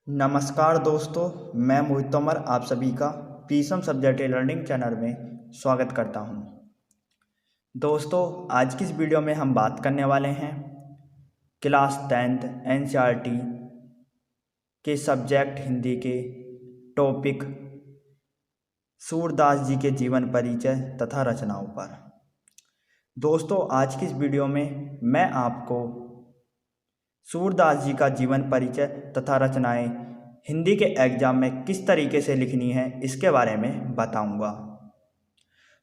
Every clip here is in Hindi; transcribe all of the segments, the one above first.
नमस्कार दोस्तों, मैं मोहित तोमर आप सभी का पीसम सब्जेक्ट लर्निंग चैनल में स्वागत करता हूं। दोस्तों, आज की इस वीडियो में हम बात करने वाले हैं क्लास 10th एनसीईआरटी के सब्जेक्ट हिंदी के टॉपिक सूरदास जी के जीवन परिचय तथा रचनाओं पर। दोस्तों, आज की इस वीडियो में मैं आपको सूरदास जी का जीवन परिचय तथा रचनाएं हिंदी के एग्जाम में किस तरीके से लिखनी है इसके बारे में बताऊंगा।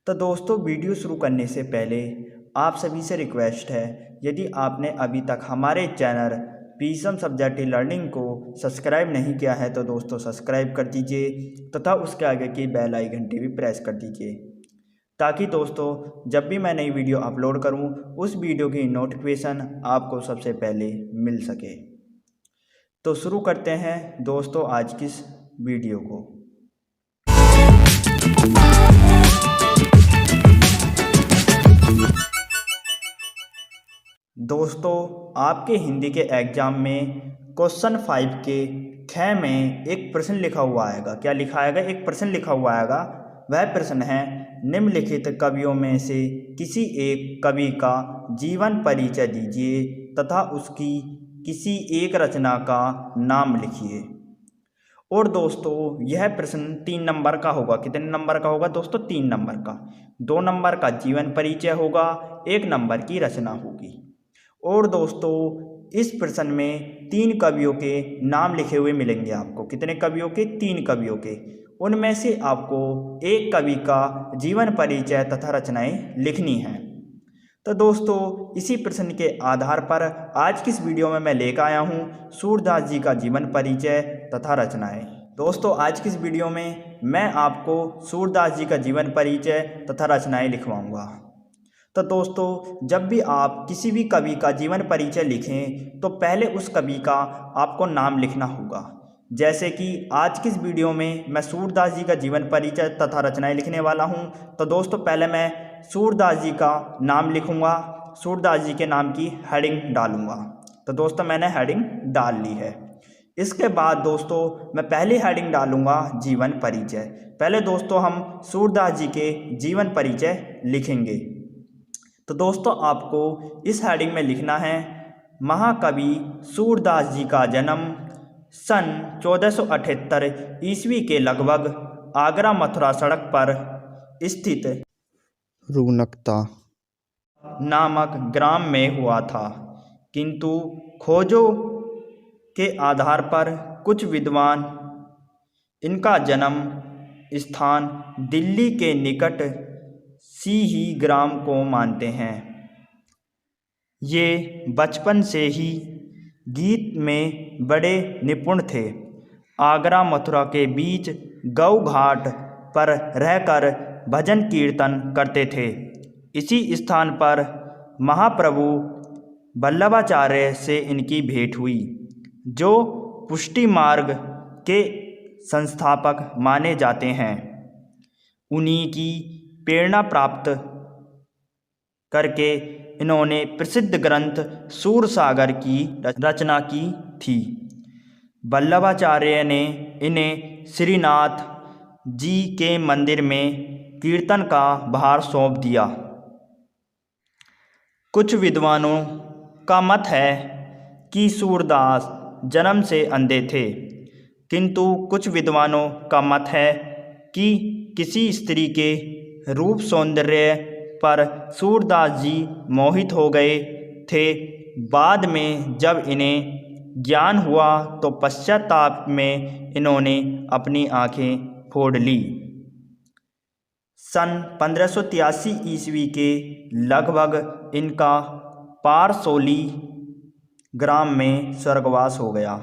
तो दोस्तों, वीडियो शुरू करने से पहले आप सभी से रिक्वेस्ट है, यदि आपने अभी तक हमारे चैनल पीसम सब्जेक्ट लर्निंग को सब्सक्राइब नहीं किया है तो दोस्तों सब्सक्राइब कर दीजिए तथा उसके आगे की बेल आइकन घंटी भी प्रेस कर दीजिए, ताकि दोस्तों जब भी मैं नई वीडियो अपलोड करूं उस वीडियो की नोटिफिकेशन आपको सबसे पहले मिल सके। तो शुरू करते हैं दोस्तों आज की इस वीडियो को। दोस्तों, आपके हिंदी के एग्जाम में क्वेश्चन 5 के ख में एक प्रश्न लिखा हुआ आएगा। क्या लिखा आएगा? एक प्रश्न लिखा हुआ आएगा। वह प्रश्न है, निम्नलिखित कवियों में से किसी एक कवि का जीवन परिचय दीजिए तथा उसकी किसी एक रचना का नाम लिखिए। और दोस्तों, यह प्रश्न 3 नंबर का होगा। कितने नंबर का होगा दोस्तों? 3 नंबर का। 2 नंबर का जीवन परिचय होगा, 1 नंबर की रचना होगी। और दोस्तों, इस प्रश्न में 3 कवियों के नाम लिखे हुए मिलेंगे आपको। कितने कवियों के? 3 कवियों के। उनमें से आपको एक कवि का जीवन परिचय तथा रचनाएं लिखनी हैं। तो दोस्तों, इसी प्रश्न के आधार पर आज की इस वीडियो में मैं लेकर आया हूँ सूरदास जी का जीवन परिचय तथा रचनाएं। दोस्तों, आज की इस वीडियो में मैं आपको सूरदास जी का जीवन परिचय तथा रचनाएं लिखवाऊंगा। तो दोस्तों, जब भी आप किसी भी कवि का जीवन परिचय लिखें तो पहले उस कवि का आपको नाम लिखना होगा। जैसे कि आज की इस वीडियो में मैं सूरदास जी का जीवन परिचय तथा रचनाएं लिखने वाला हूं। तो दोस्तों, पहले मैं सूरदास जी का नाम लिखूंगा, सूरदास जी के नाम की हेडिंग डालूंगा। तो दोस्तों, मैंने हेडिंग डाल ली है। इसके बाद दोस्तों, मैं पहली हेडिंग डालूंगा जीवन परिचय। पहले दोस्तों हम सूरदास जी के जीवन परिचय लिखेंगे। तो दोस्तों, आपको इस हेडिंग में लिखना है, महाकवि सूरदास जी का जन्म सन 1478 ईस्वी के लगभग आगरा मथुरा सड़क पर स्थित रुग्णकता नामक ग्राम में हुआ था। किंतु खोजों के आधार पर कुछ विद्वान इनका जन्म स्थान दिल्ली के निकट सीही ग्राम को मानते हैं। ये बचपन से ही गीत में बड़े निपुण थे। आगरा मथुरा के बीच गौ घाट पर रहकर भजन कीर्तन करते थे। इसी स्थान पर महाप्रभु वल्लभाचार्य से इनकी भेंट हुई, जो पुष्टि मार्ग के संस्थापक माने जाते हैं। उन्हीं की प्रेरणा प्राप्त करके इन्होंने प्रसिद्ध ग्रंथ सूरसागर की रचना की थी। वल्लभाचार्य ने इन्हें श्रीनाथ जी के मंदिर में कीर्तन का भार सौंप दिया। कुछ विद्वानों का मत है कि सूरदास जन्म से अंधे थे, किंतु कुछ विद्वानों का मत है कि किसी स्त्री के रूप सौंदर्य पर सूरदास जी मोहित हो गए थे। बाद में जब इन्हें ज्ञान हुआ तो पश्चाताप में इन्होंने अपनी आंखें फोड़ ली। सन 1583 ईस्वी के लगभग इनका पारसोली ग्राम में स्वर्गवास हो गया।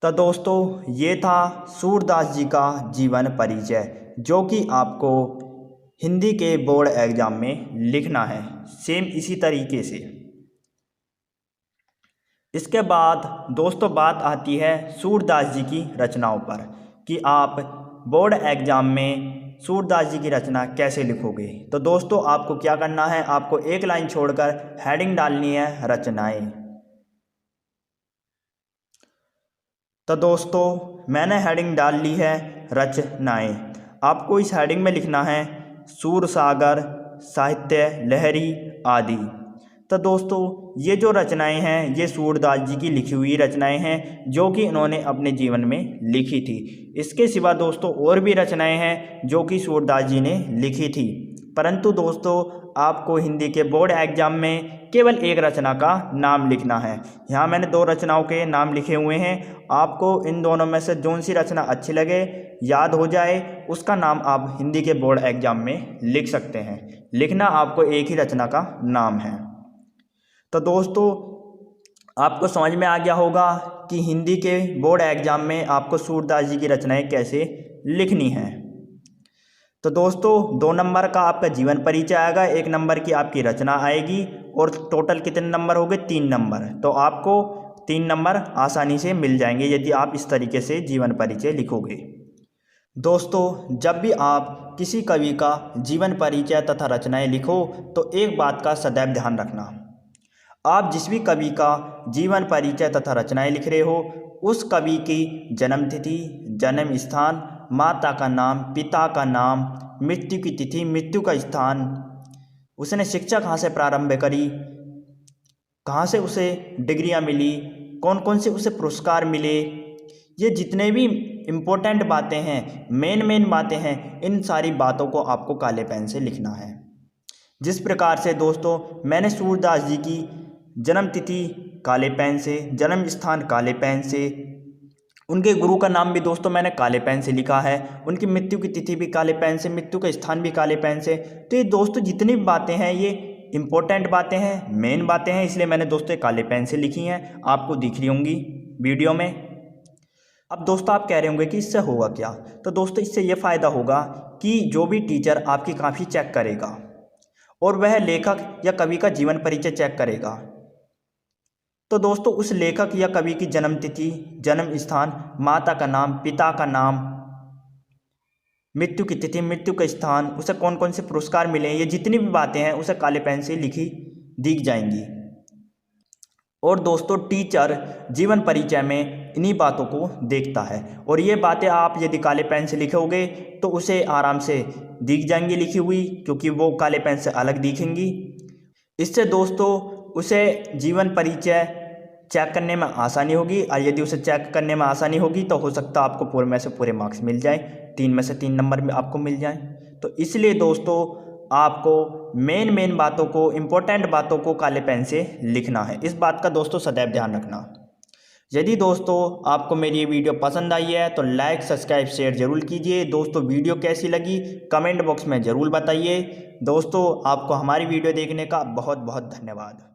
तो दोस्तों, ये था सूरदास जी का जीवन परिचय, जो कि आपको हिंदी के बोर्ड एग्जाम में लिखना है, सेम इसी तरीके से। इसके बाद दोस्तों बात आती है सूरदास जी की रचनाओं पर, कि आप बोर्ड एग्जाम में सूरदास जी की रचना कैसे लिखोगे। तो दोस्तों, आपको क्या करना है, आपको एक लाइन छोड़कर हेडिंग डालनी है रचनाएं। तो दोस्तों मैंने हेडिंग डाल ली है रचनाएं। आपको इस हेडिंग में लिखना है सूरसागर, साहित्य लहरी आदि। तो दोस्तों ये जो रचनाएं हैं ये सूरदास जी की लिखी हुई रचनाएं हैं जो कि इन्होंने अपने जीवन में लिखी थी। इसके सिवा दोस्तों और भी रचनाएं हैं जो कि सूरदास जी ने लिखी थी, परंतु दोस्तों आपको हिंदी के बोर्ड एग्जाम में केवल एक रचना का नाम लिखना है। यहाँ मैंने 2 रचनाओं के नाम लिखे हुए हैं। आपको इन दोनों में से जोन सी रचना अच्छी लगे, याद हो जाए, उसका नाम आप हिंदी के बोर्ड एग्जाम में लिख सकते हैं। लिखना आपको एक ही रचना का नाम है। तो दोस्तों आपको समझ में आ गया होगा कि हिंदी के बोर्ड एग्जाम में आपको सूरदास जी की रचनाएं कैसे लिखनी हैं। तो दोस्तों 2 नंबर का आपका जीवन परिचय आएगा, 1 नंबर की आपकी रचना आएगी और टोटल कितने नंबर हो गए? 3 नंबर। तो आपको 3 नंबर आसानी से मिल जाएंगे यदि आप इस तरीके से जीवन परिचय लिखोगे। दोस्तों जब भी आप किसी कवि का जीवन परिचय तथा रचनाएं लिखो तो एक बात का सदैव ध्यान रखना, आप जिस भी कवि का जीवन परिचय तथा रचनाएं लिख रहे हो उस कवि की जन्मतिथि, जन्म स्थान, माता का नाम, पिता का नाम, मृत्यु की तिथि, मृत्यु का स्थान, उसने शिक्षा कहाँ से प्रारंभ करी, कहाँ से उसे डिग्रियाँ मिली, कौन कौन से उसे पुरस्कार मिले, ये जितने भी इम्पोर्टेंट बातें हैं, मेन बातें हैं, इन सारी बातों को आपको काले पेन से लिखना है। जिस प्रकार से दोस्तों मैंने सूरदास जी की जन्म तिथि काले पेन से, जन्म स्थान काले पेन से, उनके गुरु का नाम भी दोस्तों मैंने काले पेन से लिखा है, उनकी मृत्यु की तिथि भी काले पेन से, मृत्यु का स्थान भी काले पेन से। तो ये दोस्तों जितनी भी बातें हैं ये इम्पोर्टेंट बातें हैं, मेन बातें हैं, इसलिए मैंने दोस्तों ये काले पेन से लिखी हैं, आपको दिख रही होंगी वीडियो में। अब दोस्तों आप कह रहे होंगे कि इससे होगा क्या? तो दोस्तों इससे ये फ़ायदा होगा कि जो भी टीचर आपकी कॉपी चेक करेगा और वह लेखक या कवि का जीवन परिचय चेक करेगा, तो दोस्तों उस लेखक या कवि की जन्म तिथि, जन्म स्थान, माता का नाम, पिता का नाम, मृत्यु की तिथि, मृत्यु का स्थान, उसे कौन कौन से पुरस्कार मिले, ये जितनी भी बातें हैं उसे काले पेन से लिखी दिख जाएंगी। और दोस्तों टीचर जीवन परिचय में इन्हीं बातों को देखता है और ये बातें आप यदि काले पेन से लिखोगे तो उसे आराम से दिख जाएंगी लिखी हुई, क्योंकि वो काले पेन से अलग दिखेंगी। इससे दोस्तों उसे जीवन परिचय चेक करने में आसानी होगी और यदि उसे चेक करने में आसानी होगी तो हो सकता है आपको पूरे में से पूरे मार्क्स मिल जाए, 3 में से 3 नंबर में आपको मिल जाए। तो इसलिए दोस्तों आपको मेन बातों को, इम्पोर्टेंट बातों को काले पेन से लिखना है। इस बात का दोस्तों सदैव ध्यान रखना। यदि दोस्तों आपको मेरी ये वीडियो पसंद आई है तो लाइक, सब्सक्राइब, शेयर जरूर कीजिए। दोस्तों वीडियो कैसी लगी कमेंट बॉक्स में ज़रूर बताइए। दोस्तों आपको हमारी वीडियो देखने का बहुत बहुत धन्यवाद।